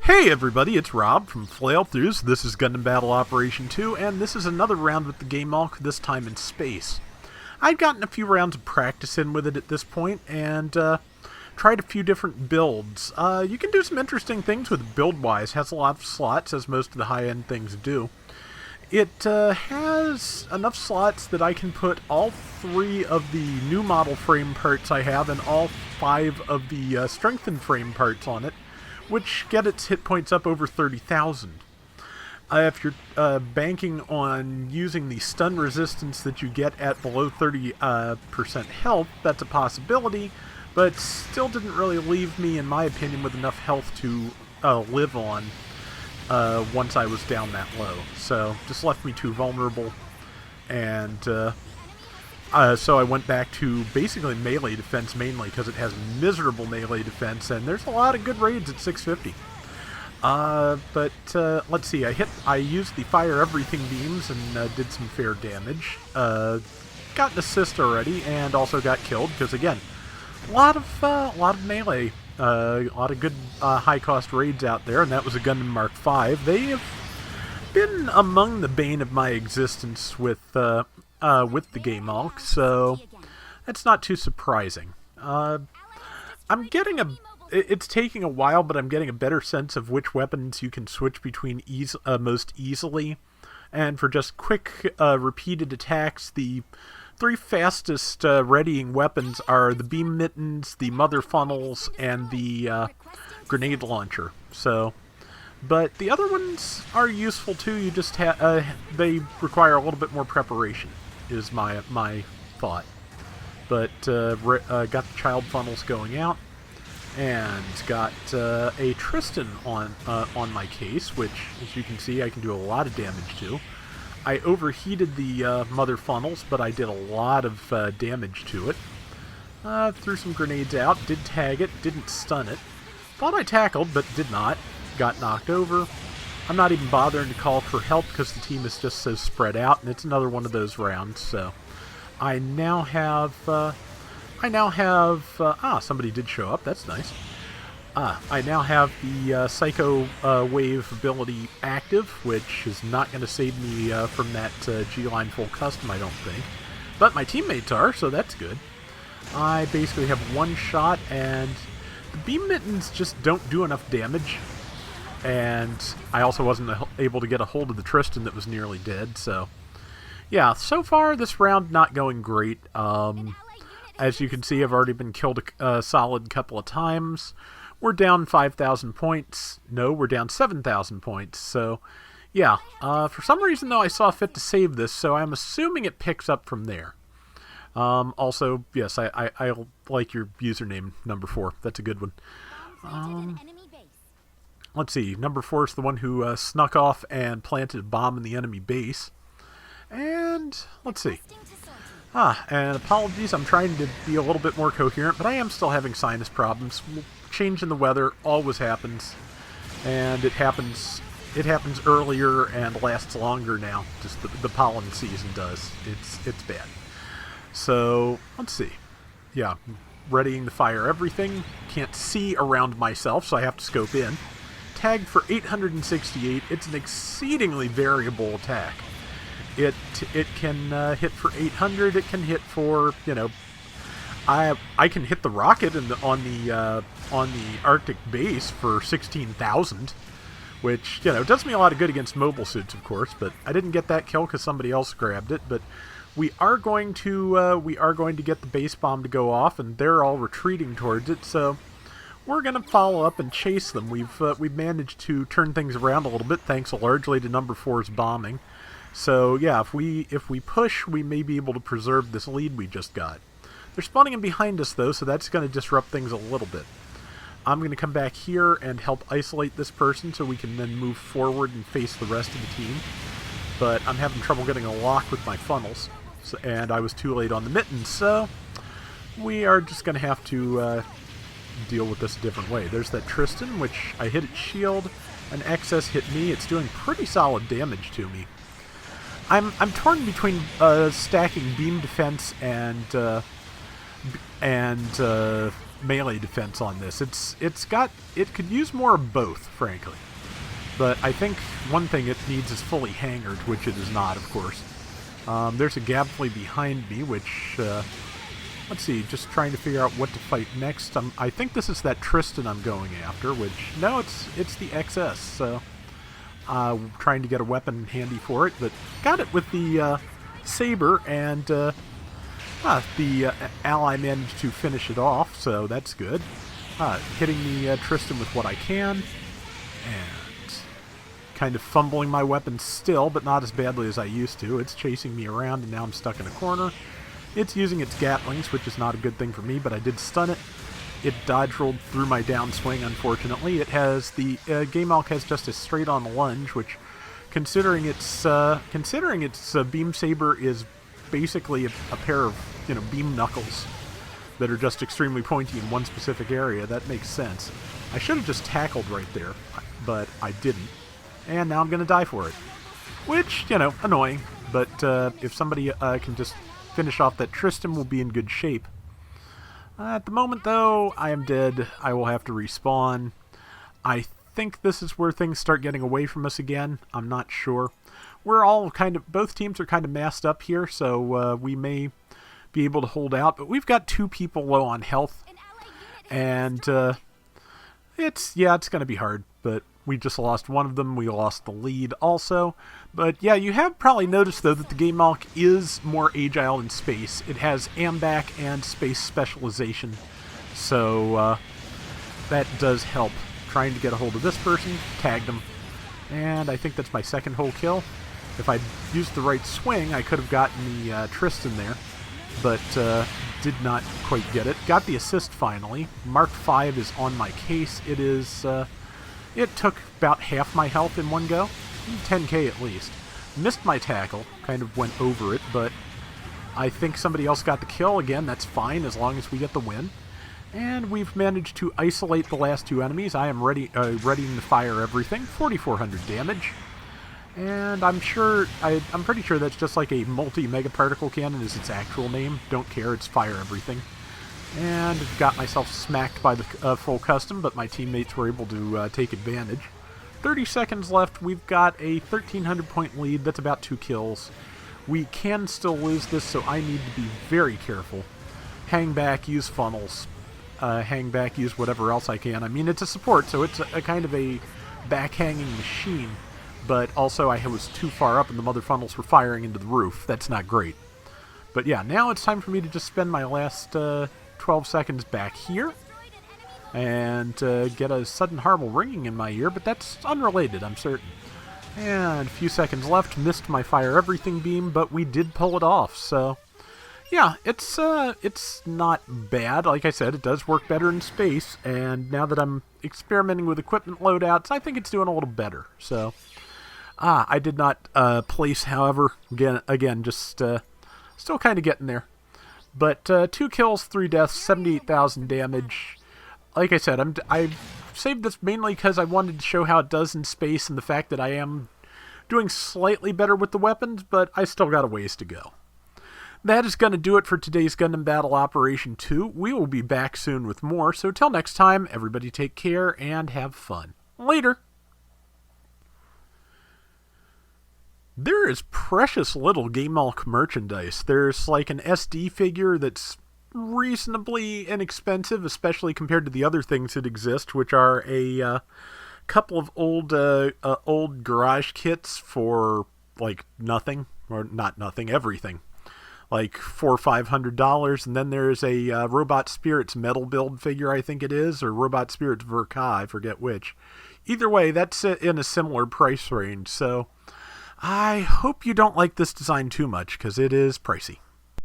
Hey everybody, it's Rob from Flailthroughs. This is Gundam Battle Operation 2, and this is another round with the Geymalk, this time in space. I'd gotten a few rounds of practice in with it at this point, and tried a few different builds. You can do some interesting things with it build-wise. Has a lot of slots, as most of the high-end things do. It has enough slots that I can put all 3 of the new model frame parts I have and all 5 of the strengthened frame parts on it, which get its hit points up over 30,000. If you're banking on using the stun resistance that you get at below 30% health, that's a possibility, but still didn't really leave me, in my opinion, with enough health to live on once I was down that low. So, just left me too vulnerable, and so I went back to basically melee defense mainly because it has miserable melee defense, and there's a lot of good raids at 650. But let's see, I used the fire everything beams and did some fair damage. Got an assist already, and also got killed because again, a lot of melee, a lot of good high cost raids out there, and that was a Gundam Mark V. They have been among the bane of my existence with the Geymalk, so that's not too surprising. I'm getting it's taking a while, but I'm getting a better sense of which weapons you can switch between most easily. And for just quick, repeated attacks, the 3 fastest readying weapons are the beam mittens, the mother funnels, and the grenade launcher. So, but the other ones are useful too. You just they require a little bit more preparation, is my thought. But got the child funnels going out, and got a Tristan on my case, which, as you can see, I can do a lot of damage to. I overheated the mother funnels, but I did a lot of damage to it. Threw some grenades out, did tag it, didn't stun it. Thought I tackled, but did not. Got knocked over. I'm not even bothering to call for help because the team is just so spread out, and it's another one of those rounds. So I now have somebody did show up. That's nice. I now have the Psycho Wave ability active, which is not going to save me from that G-Line full custom, I don't think. But my teammates are, so that's good. I basically have one shot, and the beam mittens just don't do enough damage. And I also wasn't able to get a hold of the Tristan that was nearly dead, so yeah, so far this round not going great. As you can see, I've already been killed a solid couple of times. We're down 5,000 points. No, we're down 7,000 points. So, yeah. For some reason, though, I saw fit to save this, so I'm assuming it picks up from there. Also, yes, I like your username, number 4. That's a good one. Let's see. Number 4 is the one who snuck off and planted a bomb in the enemy base. And let's see. And apologies, I'm trying to be a little bit more coherent, but I am still having sinus problems. Change in the weather always happens, and it happens earlier and lasts longer now. Just the pollen season does. It's bad. So let's see. Yeah, readying to fire everything. Can't see around myself, so I have to scope in. Tagged for 868. It's an exceedingly variable attack. It can hit for 800. It can hit for, you know, I can hit the rocket on the Arctic base for 16,000, which, you know, does me a lot of good against mobile suits, of course. But I didn't get that kill because somebody else grabbed it. But we are going to get the base bomb to go off, and they're all retreating towards it. So we're going to follow up and chase them. We've managed to turn things around a little bit, thanks largely to number 4's bombing. So yeah, if we push, we may be able to preserve this lead we just got. They're spawning in behind us though, so that's going to disrupt things a little bit. I'm going to come back here and help isolate this person so we can then move forward and face the rest of the team. But I'm having trouble getting a lock with my funnels, and I was too late on the mittens, so we are just going to have to deal with this a different way. There's that Tristan, which I hit its shield, an excess hit me. It's doing pretty solid damage to me. I'm torn between melee defense on this. It could use more of both, frankly. But I think one thing it needs is fully hangered, which it is not, of course. There's a Gabfley behind me, which, let's see, just trying to figure out what to fight next. I think this is that Tristan I'm going after, which, no, it's the XS, so trying to get a weapon handy for it, but got it with the Saber, and the ally managed to finish it off, so that's good. Hitting the Tristan with what I can, and kind of fumbling my weapon still, but not as badly as I used to. It's chasing me around, and now I'm stuck in a corner. It's using its Gatlings, which is not a good thing for me, but I did stun it. It dodge rolled through my downswing, unfortunately. It has the Geymalk has just a straight-on lunge, which, considering its beam saber is basically a pair of beam knuckles that are just extremely pointy in one specific area, that makes sense. I should have just tackled right there, but I didn't, and now I'm going to die for it. Which, annoying, but if somebody can just finish off that Tristan, we'll be in good shape. At the moment, though, I am dead. I will have to respawn. I think this is where things start getting away from us again. I'm not sure. We're all both teams are kind of massed up here, so we may be able to hold out. But we've got 2 people low on health, and it's going to be hard. But we just lost one of them. We lost the lead also. But yeah, you have probably noticed, though, that the Geymalk is more agile in space. It has AMBAC and space specialization. So that does help. Trying to get a hold of this person, tagged him. And I think that's my second whole kill. If I'd used the right swing, I could have gotten the Tristan there. But did not quite get it. Got the assist finally. Mark 5 is on my case. It is... It took about half my health in one go. 10k at least. Missed my tackle. Kind of went over it, but I think somebody else got the kill. Again, that's fine as long as we get the win. And we've managed to isolate the last 2 enemies. I am readying to fire everything. 4,400 damage. And I'm pretty sure that's just like a multi-megaparticle cannon is its actual name. Don't care, it's fire everything. And got myself smacked by the full custom, but my teammates were able to take advantage. 30 seconds left. We've got a 1,300 point lead. That's about 2 kills. We can still lose this, so I need to be very careful. Hang back, use funnels. Hang back, use whatever else I can. I mean, it's a support, so it's a kind of a back-hanging machine. But also, I was too far up and the mother funnels were firing into the roof. That's not great. But yeah, now it's time for me to just spend my last 12 seconds back here and get a sudden horrible ringing in my ear, but that's unrelated, I'm certain. And a few seconds left. Missed my fire everything beam, but we did pull it off, so yeah, it's not bad. Like I said, it does work better in space, and now that I'm experimenting with equipment loadouts, I think it's doing a little better. So I did not place, however, again just still kind of getting there. But 2 kills, 3 deaths, 78,000 damage. Like I said, I saved this mainly because I wanted to show how it does in space and the fact that I am doing slightly better with the weapons, but I still got a ways to go. That is going to do it for today's Gundam Battle Operation 2. We will be back soon with more, so till next time, everybody take care and have fun. Later! There is precious little Geymalk merchandise. There's like an SD figure that's reasonably inexpensive, especially compared to the other things that exist, which are a couple of old garage kits for like nothing, or not nothing, everything. Like $400 or $500, and then there's a Robot Spirits metal build figure, I think it is, or Robot Spirits Verka, I forget which. Either way, that's in a similar price range, so I hope you don't like this design too much, because it is pricey.